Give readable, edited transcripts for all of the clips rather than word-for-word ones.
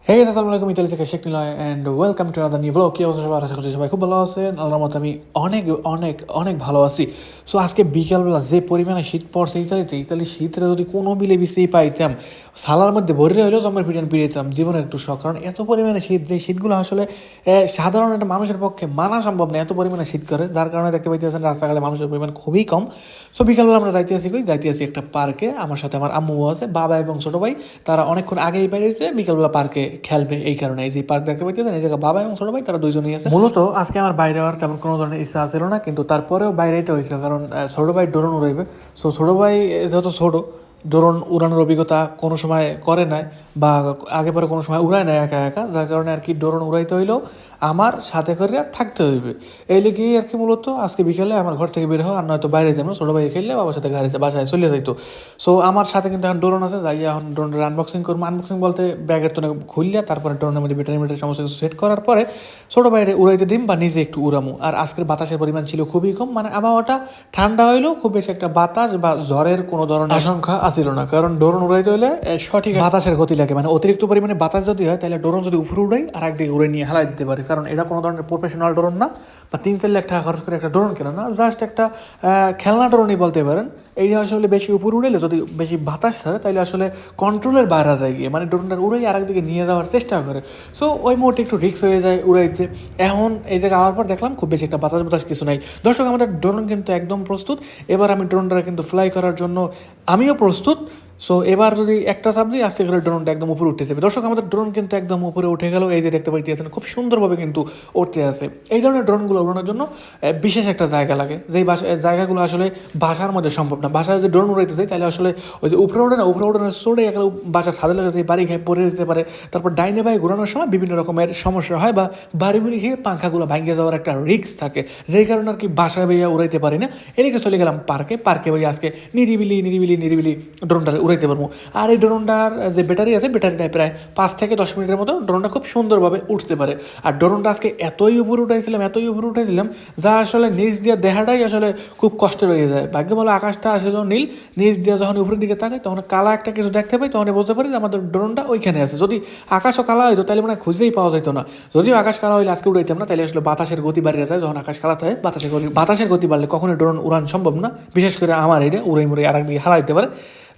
Hey guys, আসসালামু আলাইকুম। Italy থেকে Sheikh Niloy and welcome to another new blog. কি অবস্থা সবার? আশা করছি সবাই খুব ভালো আছেন। আল্লাহর মতো আমি অনেক অনেক অনেক ভালো আছি। সো আজকে বিকালবেলা যে পরিমাণে শীত পড়ছে ইতালির শীতটা যদি কোনো বিলে বিছেই পাইতাম, সালার মধ্যে ভরে হলেও জমের পিটান পিড়িতাম জীবনের একটু শখ। কারণ এত পরিমাণে শীত, যে শীতগুলো আসলে সাধারণ একটা মানুষের পক্ষে মানা সম্ভব না, এত পরিমাণে শীত করে, যার কারণে দেখতে পাইতেছেন রাস্তাঘাটে মানুষের পরিমাণ খুবই কম। সো বিকালবেলা আমরা যাইতে আসি একটা পার্কে। আমার সাথে আমার আম্মু আছে, বাবা এবং ছোটো ভাই। তারা অনেকক্ষণ আগেই বেরিয়েছে বিকালবেলা পার্কে খেলবে, এই কারণে এই যে পার্ক দেখতে পাইতেছেন, এই জায়গায় বাবা এবং ছোটো ভাই তারা দুইজনই আছে। মূলত আজকে আমার বাইরে হওয়ার তেমন কোনো ধরনের ইচ্ছা ছিল না, কিন্তু তারপরেও বাইরে যেতে হয়েছিল, কারণ ছোটো ভাই ড্রোন উড়াইবে। সো ছোটো ভাই যেহেতু ছোটো, ড্রোন উড়ানোর অভিজ্ঞতা কোনো সময় করে নাই, বা আগে পরে কোনো সময় উড়ায় নাই একা একা, যার কারণে আর কি ড্রোন উড়াইতে হইলেও আমার সাথে করে থাকতে হইবে। এই লেগেই আর কি মূলত আজকে বিকেলে আমার ঘর থেকে বের হওয়া, আর নয়তো বাইরে যাবো। ছোটো ভাই খেললে বাবার সাথে গাড়িতে বাসায় চলে যাইতো। সো আমার সাথে কিন্তু এখন ড্রোন আছে, যাই এখন ড্রোনের আনবক্সিং করবো। আনবক্সিং বলতে ব্যাগের তো খুললে তারপরে ড্রোনের মধ্যে ব্যাটারি মেটারি সমস্ত কিছু সেট করার পরে ছোটো বাইরে উড়াইতে দিম বা নিজে একটু উড়ামু। আর আজকের বাতাসের পরিমাণ ছিল খুবই কম, মানে আবহাওয়াটা ঠান্ডা হইলেও খুব বেশি একটা বাতাস বা ঝড়ের কোনো ধরনের আশঙ্কা আসিল না। কারণ ড্রোন উড়াইতে হলে সঠিক বাতাসের গতি লাগে, মানে অতিরিক্ত পরিমাণে বাতাস যদি হয় তাহলে ড্রোন যদি উপরে উড়াই আর একদিকে উড়ে নিয়ে হালাই দিতে পারে। কারণ এটা কোনো ধরনের প্রফেশনাল ড্রোন না, বা 3-4 লাখ টাকা খরচ করে একটা ড্রোন কেনা না, জাস্ট একটা খেলনা ড্রোনই বলতে পারেন। এই আসলে বেশি উপরে উড়েলে যদি বেশি বাতাস ছাড়ে তাহলে আসলে কন্ট্রোলের বাইরে যায় গিয়ে, মানে ড্রোনটা উড়াই আরেকদিকে নিয়ে যাওয়ার চেষ্টা করে। সো ওই মুহূর্তে একটু রিস্ক হয়ে যায় উড়াইতে। এখন এই জায়গায় আওয়ার পর দেখলাম খুব বেশি একটা বাতাস বাতাস কিছু নাই। দর্শক, আমাদের ড্রোন কিন্তু একদম প্রস্তুত। এবার আমি ড্রোনটা কিন্তু ফ্লাই করার জন্য আমিও প্রস্তুত। সো এবার যদি একটা চাপ দিই, আস্তে করে ড্রোনটা একদম উপরে উঠতে যাবে। দর্শক, আমাদের ড্রোন কিন্তু একদম উপরে উঠে গেল। এই যে দেখতে পাইতেছেন খুব সুন্দরভাবে কিন্তু উঠতে আছে। এই ধরনের ড্রোনগুলো উড়ানোর জন্য বিশেষ একটা জায়গা লাগে, যেই জায়গাগুলো আসলে বাসার মধ্যে সম্ভব না। বাসায় যদি ড্রোন উড়াইতে চাই তাহলে আসলে ওই যে উপরে ওঠে না, উপরে ওঠানো চড়ে এখানে বাসার ছাদে লাগে, যে বাড়ি খেয়ে পড়ে যেতে পারে। তারপর ডাইনে বাই ঘোরানোর সময় বিভিন্ন রকমের সমস্যা হয়, বা বাড়ি বুড়ি খেয়ে পাঙ্খাগুলো ভাঙিয়ে যাওয়ার একটা রিস্ক থাকে, যেই কারণে আর কি বাসায় ভাইয়া উড়াইতে পারি না। এদিকে চলে গেলাম পার্কে ভাই আজকে নিরিবিলি নিরিবিলি নিরিবিলি ড্রোনটা উড়াইতে পারবো। আর এই ড্রোনটার যে ব্যাটারি আছে, ব্যাটারিটায় প্রায় 5 থেকে 10 মিনিটের মতো ড্রোনটা খুব সুন্দরভাবে উঠতে পারে। আর ড্রোনটা আজকে এতই উপরে উঠাইছিলাম, যা আসলে নিচ দিয়ে দেখাটাই আসলে খুব কষ্টের হয়ে যায়। ভাগ্য ভালো আকাশটা আসলে নীল, নিচ দিয়ে যখন উপরের দিকে তাকাই তখন কালা একটা কিছু দেখতে পাই, তখন বুঝতে পারি যে আমাদের ড্রোনটা ওইখানে আছে। যদি আকাশও কালা হইতো তাহলে মানে খুঁজেই পাওয়া যেত না। যদিও আকাশ কালা হইলে আজকে উড়াইতাম না, তাহলে আসলে বাতাসের গতি বাড়িয়ে যায়। যখন আকাশ কালা থাকে বাতাসের গতি বাড়লে কখনোই ড্রোন উড়ান সম্ভব না। বিশেষ করে আমার এটা উড়াই মুড়াই আর একদিকে হারাইতে পারে।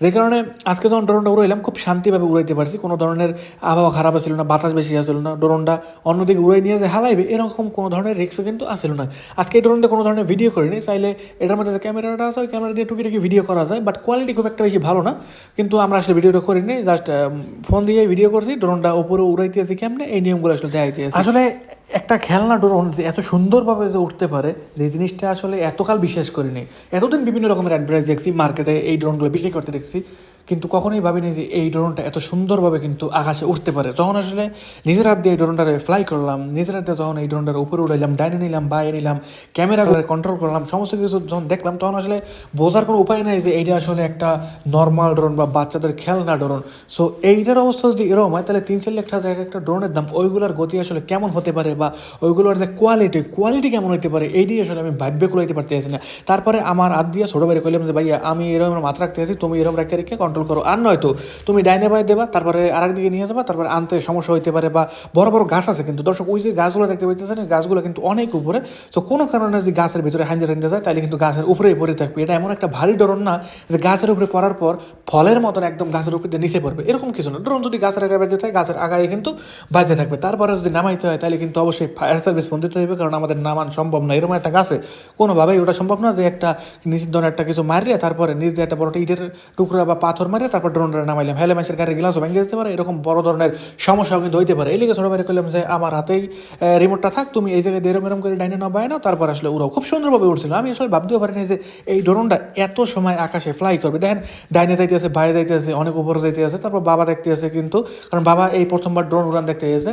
যে কারণে আজকে যখন ড্রোনটা উড়াইলাম খুব শান্তিভাবে উড়াইতে পারছি, কোনো ধরনের আবহাওয়া খারাপ ছিল না, বাতাস বেশি আসছিল না, ড্রোনটা অন্যদিকে উড়াই নিয়ে যে হালাইবে এরকম কোনো ধরনের রিস্কও কিন্তু আসছিল না। আজকে এই ড্রোনটা কোনো ধরনের ভিডিও করিনি, চাইলে এটার মধ্যে যে ক্যামেরাটা আছে ওই ক্যামেরা দিয়ে টুকিটাকি ভিডিও করা যায়, বাট কোয়ালিটি খুব একটা বেশি ভালো না। কিন্তু আমরা আসলে ভিডিওটা করিনি, জাস্ট ফোন দিয়ে ভিডিও করছি। ড্রোনটা উপরে উড়াইতে আছি কেমনে, এই নিয়মগুলো আসলে দেখাইতে আছি। আসলে একটা খেলনা ড্রোন যে এত সুন্দরভাবে যে উঠতে পারে, যে জিনিসটা আসলে এতকাল বিশ্বাস করিনি। এতদিন বিভিন্ন রকমের অ্যাডভার্টাইজ দেখছি, মার্কেটে এই ড্রোনগুলো বিক্রি করতে দেখছি, কিন্তু কখনোই ভাবিনি যে এই ড্রোনটা এত সুন্দরভাবে কিন্তু আকাশে উঠতে পারে। যখন আসলে নিজের হাত দিয়ে এই ড্রোনটারে ফ্লাই করলাম, নিজের হাত দিয়ে যখন এই ড্রোনটার উপরে উড়াইলাম, ডাইনে নিলাম বাইরে নিলাম, ক্যামেরাগুলো কন্ট্রোল করলাম, সমস্ত কিছু যখন দেখলাম, তখন আসলে বোঝার কোনো উপায় নাই যে এইটা আসলে একটা নর্মাল ড্রোন বা বাচ্চাদের খেলনা ড্রোন। সো এইটার অবস্থা যদি এরকম হয় তাহলে 3-4 লাখ টাকা একটা ড্রোনের দাম, ওইগুলোর গতি আসলে কেমন হতে পারে, বা ওইগুলোর যে কোয়ালিটি কেমন হতে পারে, এইটাই আসলে আমি ভাব্য কুলাইতে পারতেছি না। তারপরে আমার হাত দিয়ে ছোটো বাইরে কইলাম যে ভাইয়া আমি এরকম মাথা রাখতে আছি, তুমি এরকম রেখে কন্ট্রোল করো। আর নয়তো তুমি ডাইনে বাই দেবা, তারপরে আরেকদিকে নিয়ে যাবা, তারপরে আনতে সমস্যা হইতে পারে। বা বড় বড় গাছ আছে কিন্তু দর্শক, ওই যে গাছগুলো দেখতে পাইতেছেন, গাছগুলো কিন্তু অনেক উপরে। তো কোনো কারণে যদি গাছের ভিতরে হাঞ্জে যায় তাহলে কিন্তু গাছের উপরেই পড়ে থাকবে। এটা এমন একটা ভারী ড্রোন না যে গাছের উপরে পড়ার পর ফলের মতন একদম গাছের উপরে নিচে পড়বে, এরকম কিছু না। ড্রোন যদি গাছের আগায় বাজে থাকে, গাছের আগায় কিন্তু বাজে থাকবে। তারপরে যদি নামাইতে হয় তাহলে কিন্তু অবশ্যই ফায়ার সার্ভিস ফোন দিতে হবে, কারণ আমাদের নামান সম্ভব না। এরকম একটা গাছে কোনোভাবেই ওটা সম্ভব না যে একটা নিচের ধরনের একটা কিছু মারিয়ে তারপরে নিচ দিয়ে একটা বড় ইটের টুকরা বা পাথর মারিয়ে তারপর ড্রোনটা নামাইলাম, হেলে মাসের গাড়ির গ্লাসও ভেঙে যেতে পারে, এরকম বড় ধরনের সমস্যাও কিন্তু হইতে পারে। এই লিগে ছোটো বাইরে করলাম যে আমার হাতেই রিমোটটা থাক, তুমি এই জায়গায় এরম এরম করে ডাইনে না বায় নাও, তারপর আসলে ওরাও খুব সুন্দরভাবে উঠছিল। আমি আসলে ভাবতেও পারিনি যে এই ড্রোনটা এত সময় আকাশে ফ্লাই করবে। দেখেন ডাইনে যাইতে আছে, বাইরে যাইতে আছে, অনেক উপরে যাইতে আছে, তারপর বাবা দেখতে আছে কিন্তু, কারণ বাবা এই প্রথমবার ড্রোন উড়ান দেখতে গেছে।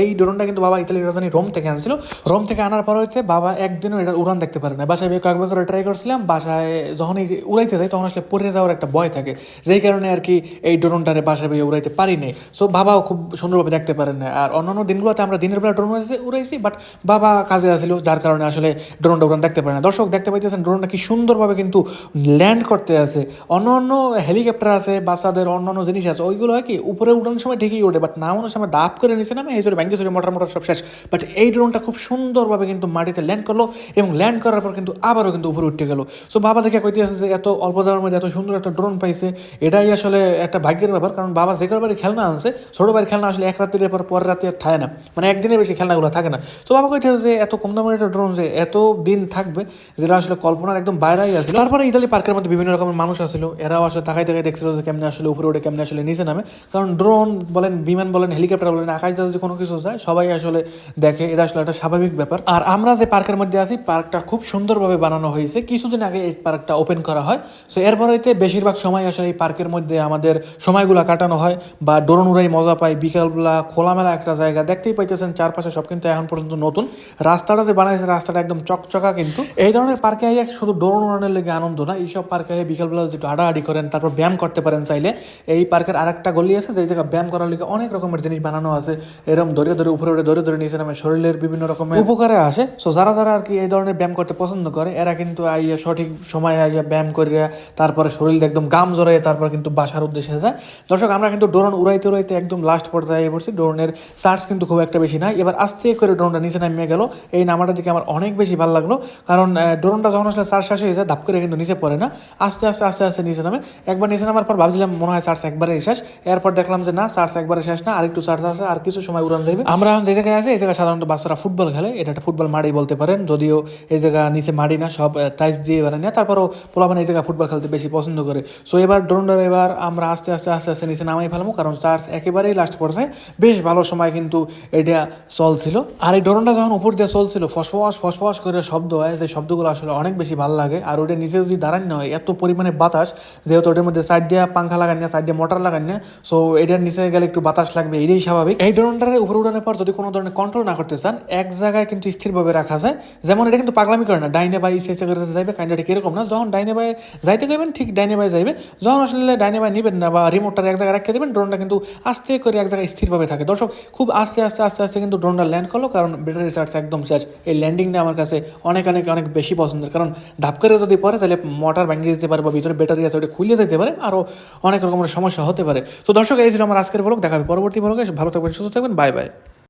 এই ড্রোনটা কিন্তু বাবা ইতালির রাজধানী রোম থেকে আনছিল। রোম থেকে আনার পর হইতে বাবা একদিনও এটা উড়ান দেখতে পারে না। বাসায় কয়েকবার করে ট্রাই করছিলাম, বাসায় যখন উড়াইতে যাই তখন আসলে পড়ে যাওয়ার একটা ভয় থাকে, যে যেই কারণে আর কি এই ড্রোনটারে বাসায় বইয়ে উড়াইতে পারি নাই। সো বাবাও খুব সুন্দরভাবে দেখতে পারেন না। আর অন্যান্য দিনগুলোতে আমরা দিনের বেলা ড্রোন উড়াইছি, বাট বাবা কাজে আসছিল, যার কারণে আসলে ড্রোনটা উড়ান দেখতে পারে না। দর্শক দেখতে পাইতেছেন ড্রোনটা কি সুন্দরভাবে কিন্তু ল্যান্ড করতে আছে। অন্য অন্য হেলিকপ্টার আছে, বাচ্চাদের অন্যান্য জিনিস আছে, ওইগুলো হয় কি উপরে উঠানোর সময় ঠিকই ওঠে, বাট নামানোর সময় দাপ করে নিচে নামে, এই জন্য ব্যাঙ্কে মোটর মোটর সব শেষ। বাট এই ড্রোনটা খুব সুন্দরভাবে কিন্তু মাটিতে ল্যান্ড করলো, এবং ল্যান্ড করার পর কিন্তু আবারও কিন্তু উপরে উঠে গেল। সো বাবা দেখে কইতে আছে যে এত অল্প দামের মধ্যে এত সুন্দর একটা ড্রোন পাইছে, এটাই আসলে একটা ভাগ্যের ব্যাপার। কারণ বাবা যে কারবারে খেলনা আনছে, ছোটো বাড়ির খেলনা আসলে এক রাত্রির পর পরের রাতে আর থাকে না, মানে একদিনের বেশি খেলনাগুলো থাকে না। তো বাবা কইতে আছে যে এত কম দামের একটা ড্রোন যে এত দিন থাকবে, যেটা আসলে কল্পনার একদম বাইরেই আসছিল। তারপরে ইতালি পার্কের মধ্যে বিভিন্ন রকমের মানুষ আসছিল, এরাও আসলে তাকাই তাকাই দেখছিল যে কেমনে আসলে উপরে ওঠে, কেমনে আসলে নিচে নামে। কারণ ড্রোন বলেন, বিমান বলেন, হেলিকপ্টার বলেন, আকাশ যদি কোনো কিছু যায় সবাই আসলে দেখে, এটা আসলে একটা স্বাভাবিক ব্যাপার। আর আমরা যে পার্কের মধ্যে আছি, পার্কটা খুব সুন্দরভাবে বানানো হয়েছে, কিছুদিন আগে এই পার্কটা ওপেন করা হয়। সো এরপর হইতে বেশিরভাগ সময় আসলে এই পার্কের মধ্যে আমাদের সময়গুলো কাটানো হয়, বা ড্রোন উড়াই মজা পাই। বিকালবেলা খোলামেলা একটা জায়গা, দেখতেই পাইতেছেন চারপাশে সব কিন্তু এখন পর্যন্ত নতুন। রাস্তাটা যে বানাইছে, রাস্তাটা একদম চকচকা। কিন্তু এই ধরনের পার্কে আইয়া শুধু ড্রোন উড়ানোর লেগে আনন্দ না, এইসব পার্কে আইয়া বিকালবেলা যেটা হাঁটাহাঁটি করেন, তারপর ব্যায়াম করতে পারেন চাইলে। এই পার্কের আরেকটা গলি আছে, যে জায়গা ব্যায়াম করার লেগে অনেক রকমের জিনিস বানানো আছে, এরকম ধরে ধরে উপরে উঠে ধরে ধরে নিচে নামে, শরীরের বিভিন্ন রকমের উপকারে আসে। সো যারা যারা আর কি এই ধরনের ব্যায়াম করতে পছন্দ করে, এরা কিন্তু আইয়া সঠিক সময় আইয়া ব্যায়াম করিয়া তারপরে শরীর একদম গাম জড়াইয়া তারপর কিন্তু বাসার উদ্দেশ্যে যায়। দর্শক আমরা কিন্তু ড্রোন উড়াইতে উড়াইতে একদম লাস্ট পর্যায়ে পড়ছি। ড্রোনের চার্জ কিন্তু খুব একটা বেশি নাই, এবার আস্তে করে ড্রোনটা নিচে নামিয়ে গেল। এই নামাটার দিকে আমার অনেক বেশি ভালো লাগলো, কারণ ড্রোনটা যখন আসলে চার্জ শেষ হয়ে যায়, ধাপ করে কিন্তু নিচে পড়ে না, আস্তে আস্তে আস্তে আস্তে নিচে নামে। একবার নিচে নামার পর ভাবছিলাম মনে হয় চার্জ একবারে শেষ, এরপর দেখলাম যে না, চার্জ একবারে শেষ না, আরেকটু চার্জ আছে, আর কিছু সময় উড়ান যাবে। আমরা এখন যে জায়গায় আছি, এই জায়গায় সাধারণত বাচ্চারা ফুটবল খেলে, এটা একটা ফুটবল মাঠই বলতে পারেন, যদিও এই জায়গা নিচে মাটি না, সব টাইলস দিয়ে বানায় না, তারপরও পোলাপান এই জায়গায় ফুটবল খেলতে বেশি পছন্দ করে। সো এবার ড্রোনটা এবার আমরা আস্তে আস্তে আস্তে আস্তে নিচে নামাই ফেলবো, কারণ চার্জ একেবারেই লাস্ট পর্যায়ে। বেশ ভালো সময় কিন্তু এটা চলছিল। আর এই ড্রোনটা যখন উপর দিয়ে চলছিল, ফসফস ফসফস করে শব্দ হয়, যে শব্দগুলো আসলে অনেক বেশি ভালো লাগে। আর ওটা নিচে যদি দাঁড়ান না হয়, এত পরিমাণে বাতাস, যেহেতু ওটার মধ্যে সাইড দিয়ে পাঙ্খা লাগান না, সাইড দিয়ে মোটর লাগান না, সো এটার নিচে গেলে একটু বাতাস লাগবে, এটাই স্বাভাবিক। এই ড্রোনটার উপরে উঠানোর পর যদি কোনো ধরনের কন্ট্রোল না করতে চান, এক জায়গায় কিন্তু স্থিরভাবে রাখা যায়। যেমন এটা কিন্তু পাগলামি করে না, ডাইনে বাই ইসে করে যাইবে, কাইন্ডা ঠিক এরকম না। যখন ডাইনে বাই যাইতে গেবেন, ঠিক ডাইনে বাই যাইবে। যখন আসলে ডাইনে বাই নিবেন না, বা রিমোটটা এক জায়গায় রাখিয়ে দেবেন, ড্রোনটা কিন্তু আস্তে করে এক জায়গায় স্থিরভাবে থাকে। দর্শক খুব আস্তে আস্তে আস্তে আস্তে কিন্তু ড্রোনটা ল্যান্ড করলো, কারণ ব্যাটারি চার্জ একদম শেষ। এই ল্যান্ডিংটা আমার কাছে অনেক অনেক অনেক বেশি পছন্দের, কারণ ধাপ করে যদি পড়ে তাহলে মোটর ভেঙে যেতে পারে, বা ভিতরে ব্যাটারি আছে ওটা খুলে যেতে পারে, আরও অনেক রকমের সমস্যা হতে পারে। তো দর্শক এই ছিল আমার আজকের ব্লগ, দেখা হবে পরবর্তী ব্লগে। ভালো থাকবেন, সুস্থ থাকবেন, বাই বাই।